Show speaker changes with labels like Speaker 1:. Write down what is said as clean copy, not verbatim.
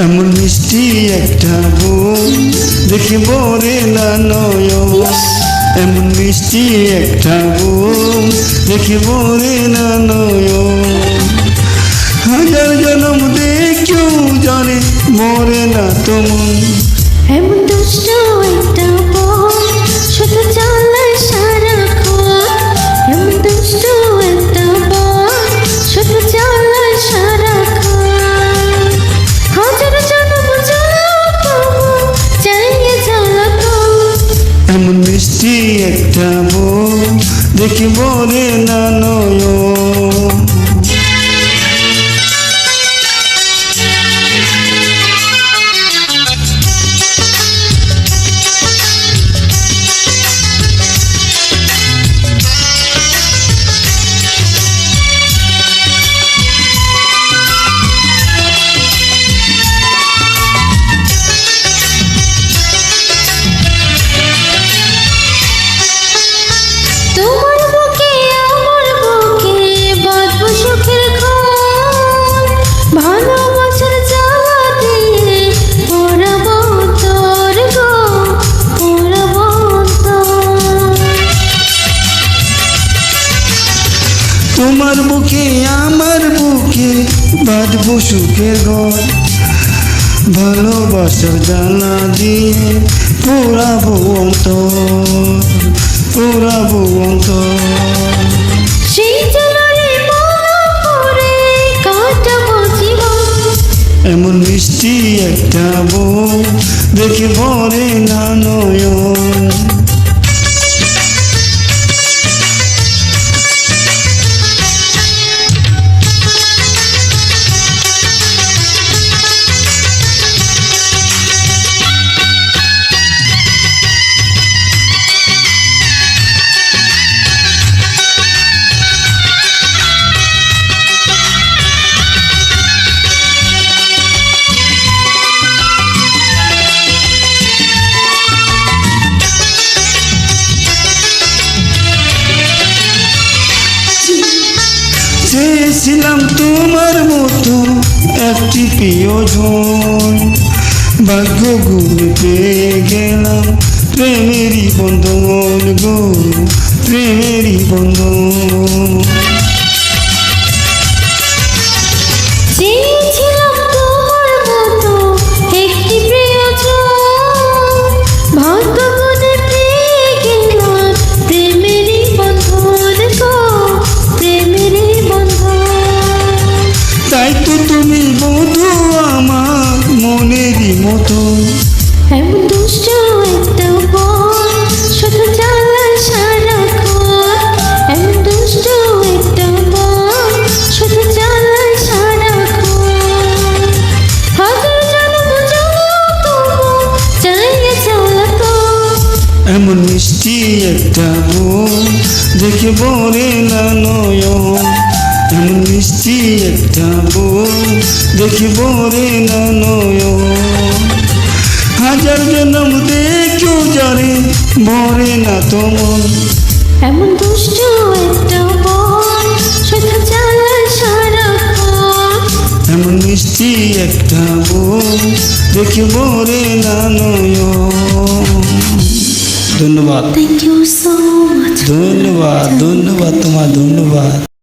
Speaker 1: এমন মিষ্টি একটা বউ দেখিব রে না নয়ন, এমন মিষ্টি একটা বউ দেখিব রে না নয়ন। হাজার জনম দেখেও জানে মরে না তোমার।
Speaker 2: এমন দুষ্ট একটা বউ শুধু চালায় সারাক্ষণ, এমন দুষ্ট একটা বউ শুধু চালায় সারাক্ষণ। হাজার জনম চাইয়ে জ্বালাতন।
Speaker 1: এমন মিষ্টি একটা বউ দেখিব রে না নয়ন।
Speaker 2: তোমার বুকে আমার বুকে বাঁধবো সুখের ঘর, ভালোবাসার জ্বালা দিয়ে পোড়াবো তোর গো, পোড়াবো তোর।
Speaker 1: তোমার বুকে আমার বুকে বাঁধবো সুখের ঘর, ভালোবাসার জ্বালা দিয়ে পোড়াবো অন্তর, পোড়াবো অন্তর।
Speaker 2: সেই জ্বালারে মালা করে কাটাবো জীবন।
Speaker 1: এমন মিষ্টি একটা বউ দেখিব রে না নয়ন। চেয়েছিলাম তোমার মতো একটি প্রিয়জন, ভাগ্য গুণ পেয়ে গেলাম প্রেমেরই বন্ধন গো, প্রেমেরই বন্ধন।
Speaker 2: চেয়েছিলাম তোমার মতো একটি প্রিয়জন, ভাগ্য গুণে পেয়ে গেলাম প্রেমেরই বন্ধন গো, প্রেমেরই বন্ধন।
Speaker 1: তাই তো তুমি বধূ আমার মনেরই মতো।
Speaker 2: এমন দুষ্ট একটা বউ শুধু চালায় সারাক্ষণ, এমন দুষ্ট একটা বউ শুধু চালায় সারাক্ষণ। হাজার জনম তবু চাইয়ে জ্বালাতন।
Speaker 1: এমন মিষ্টি একটা বউ দেখিব রে না নয়ন, এমন মিষ্টি একটা বউ দেখিব রে না নয়ন। হাজার জনম দেখেও জানে মরে না তোমার।
Speaker 2: এমন দুষ্ট একটা বউ শুধু চালায় সারাক্ষণ,
Speaker 1: এমন মিষ্টি একটা বউ দেখিব রে না নয়ন। ধন্যবাদ,
Speaker 2: থ্যাংক ইউ সো মাচ।
Speaker 1: ধন্যবাদ, ধন্যবাদ তোমার, ধন্যবাদ।